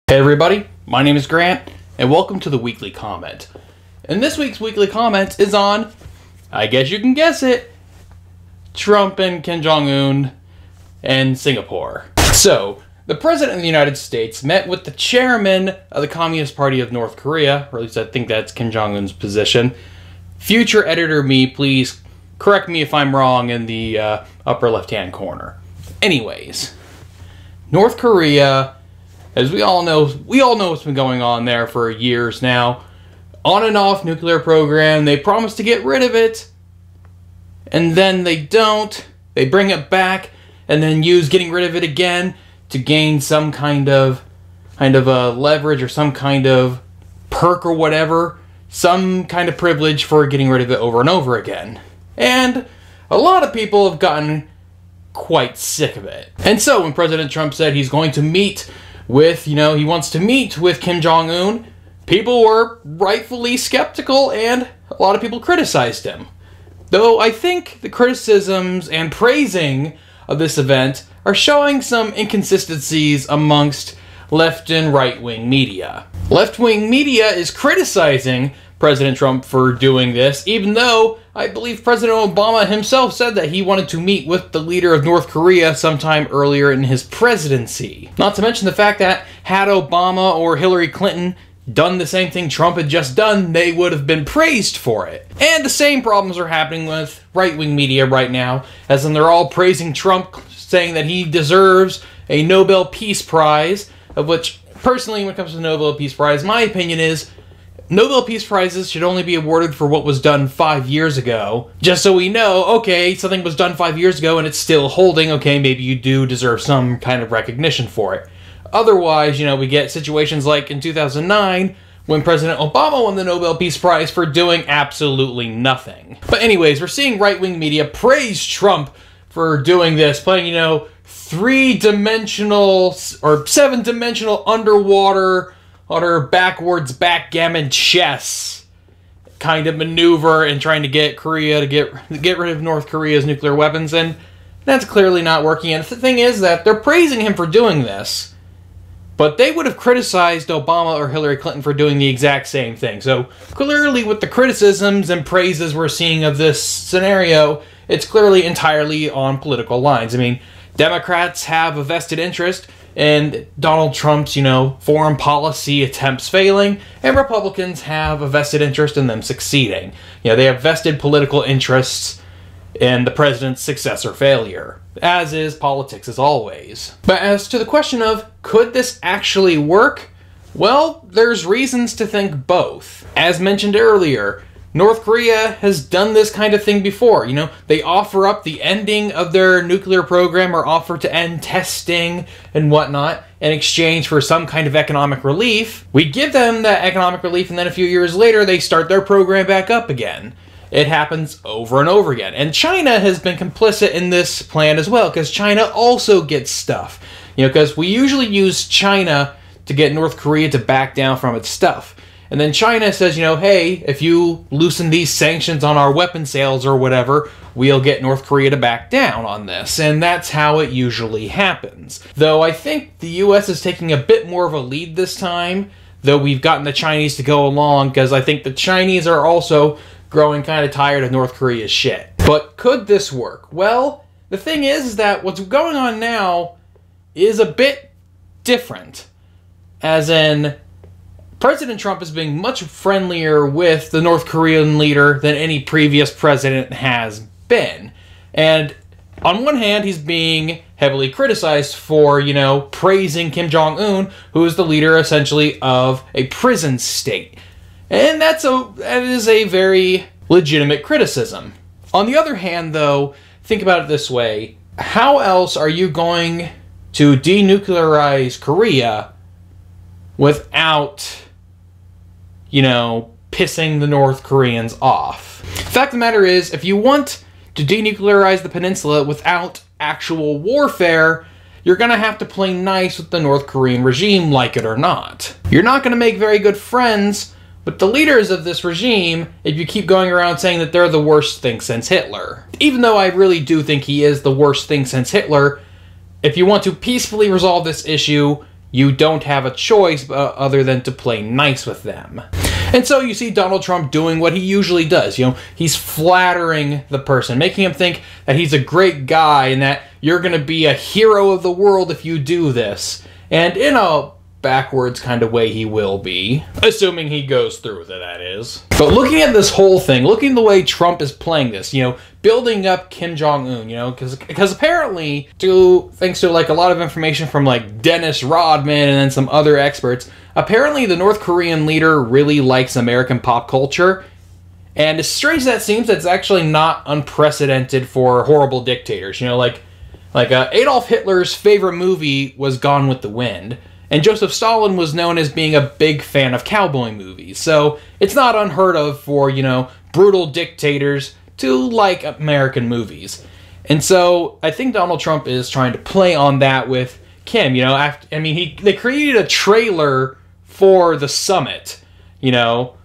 Hey everybody, my name is Grant, and welcome to the Weekly Comment. And this week's Weekly Comment is on, I guess you can guess it, Trump and Kim Jong-un and Singapore. So, the President of the United States met with the chairman of the Communist Party of North Korea, or at least I think that's Kim Jong-un's position. Future editor me, please correct me if I'm wrong in the upper left-hand corner. Anyways, North Korea, as we all know what's been going on there for years now. On and off nuclear program, they promise to get rid of it, and then they don't. They bring it back, and then use getting rid of it again to gain some kind of leverage or some kind of perk or whatever, some kind of privilege for getting rid of it over and over again. And a lot of people have gotten quite sick of it. And so when President Trump said he's going to meet with, he wants to meet with Kim Jong-un, people were rightfully skeptical and a lot of people criticized him. Though I think the criticisms and praising of this event are showing some inconsistencies amongst left and right-wing media. Left-wing media is criticizing President Trump for doing this, even though I believe President Obama himself said that he wanted to meet with the leader of North Korea sometime earlier in his presidency. Not to mention the fact that had Obama or Hillary Clinton done the same thing Trump had just done, they would have been praised for it. And the same problems are happening with right-wing media right now, as in they're all praising Trump, saying that he deserves a Nobel Peace Prize, of which, personally, when it comes to the Nobel Peace Prize, my opinion is Nobel Peace Prizes should only be awarded for what was done 5 years ago. Just so we know, okay, something was done 5 years ago and it's still holding, okay, maybe you do deserve some kind of recognition for it. Otherwise, we get situations like in 2009, when President Obama won the Nobel Peace Prize for doing absolutely nothing. But anyways, we're seeing right-wing media praise Trump for doing this, playing, 3-dimensional or 7-dimensional underwater backwards backgammon chess kind of maneuver and trying to get Korea to get rid of North Korea's nuclear weapons, and that's clearly not working. And the thing is that they're praising him for doing this, but they would have criticized Obama or Hillary Clinton for doing the exact same thing. So clearly with the criticisms and praises we're seeing of this scenario, it's clearly entirely on political lines. I mean, Democrats have a vested interest in Donald Trump's, foreign policy attempts failing, and Republicans have a vested interest in them succeeding. They have vested political interests in the president's success or failure, as is politics as always. But as to the question of, could this actually work? Well, there's reasons to think both. As mentioned earlier, North Korea has done this kind of thing before. They offer up the ending of their nuclear program or offer to end testing and whatnot in exchange for some kind of economic relief. We give them that economic relief, and then a few years later they start their program back up again. It happens over and over again. And China has been complicit in this plan as well, because China also gets stuff. Because we usually use China to get North Korea to back down from its stuff. And then China says, hey, if you loosen these sanctions on our weapon sales or whatever, we'll get North Korea to back down on this. And that's how it usually happens. Though I think the US is taking a bit more of a lead this time, though we've gotten the Chinese to go along, because I think the Chinese are also growing kind of tired of North Korea's shit. But could this work? Well, the thing is that what's going on now is a bit different. As in, President Trump is being much friendlier with the North Korean leader than any previous president has been. And on one hand, he's being heavily criticized for, praising Kim Jong-un, who is the leader, essentially, of a prison state. And that is a very legitimate criticism. On the other hand, though, think about it this way. How else are you going to denuclearize Korea without, pissing the North Koreans off? The fact of the matter is, if you want to denuclearize the peninsula without actual warfare, you're going to have to play nice with the North Korean regime, like it or not. You're not going to make very good friends with the leaders of this regime if you keep going around saying that they're the worst thing since Hitler. Even though I really do think he is the worst thing since Hitler, if you want to peacefully resolve this issue, you don't have a choice other than to play nice with them. And so you see Donald Trump doing what he usually does. You know, he's flattering the person, making him think that he's a great guy and that you're going to be a hero of the world if you do this. And in a backwards kind of way, he will be, assuming he goes through with it, that is. But looking at this whole thing, looking at the way Trump is playing this, you know, building up Kim Jong-un, you know, because apparently, thanks to like a lot of information from like Dennis Rodman and then some other experts, apparently the North Korean leader really likes American pop culture. And as strange as that seems, that's actually not unprecedented for horrible dictators. You know, like Adolf Hitler's favorite movie was Gone with the Wind. And Joseph Stalin was known as being a big fan of cowboy movies. So it's not unheard of for, you know, brutal dictators to like American movies. And so I think Donald Trump is trying to play on that with Kim. You know, they created a trailer for the summit, you know,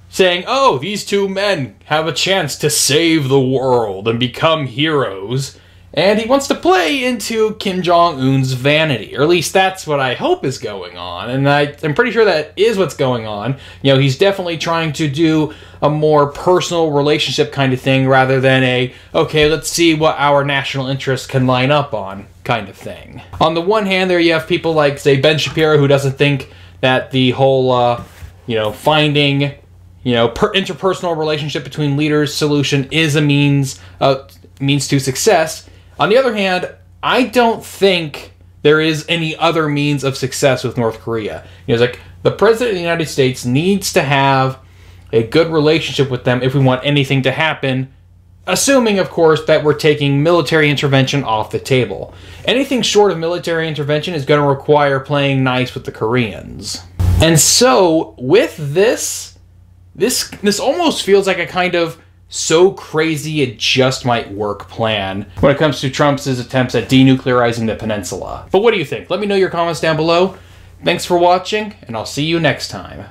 saying, oh, these two men have a chance to save the world and become heroes. And he wants to play into Kim Jong-un's vanity, or at least that's what I hope is going on. And I'm pretty sure that is what's going on. You know, he's definitely trying to do a more personal relationship kind of thing rather than a, okay, let's see what our national interests can line up on kind of thing. On the one hand, there you have people like, say, Ben Shapiro, who doesn't think that the whole, you know, finding, you know, interpersonal relationship between leaders solution is a means to success. On the other hand, I don't think there is any other means of success with North Korea. You know, it's like the President of the United States needs to have a good relationship with them if we want anything to happen, assuming, of course, that we're taking military intervention off the table. Anything short of military intervention is going to require playing nice with the Koreans. And so, with this almost feels like a kind of so crazy it just might work plan when it comes to Trump's attempts at denuclearizing the peninsula. But what do you think? Let me know your comments down below. Thanks for watching, and I'll see you next time.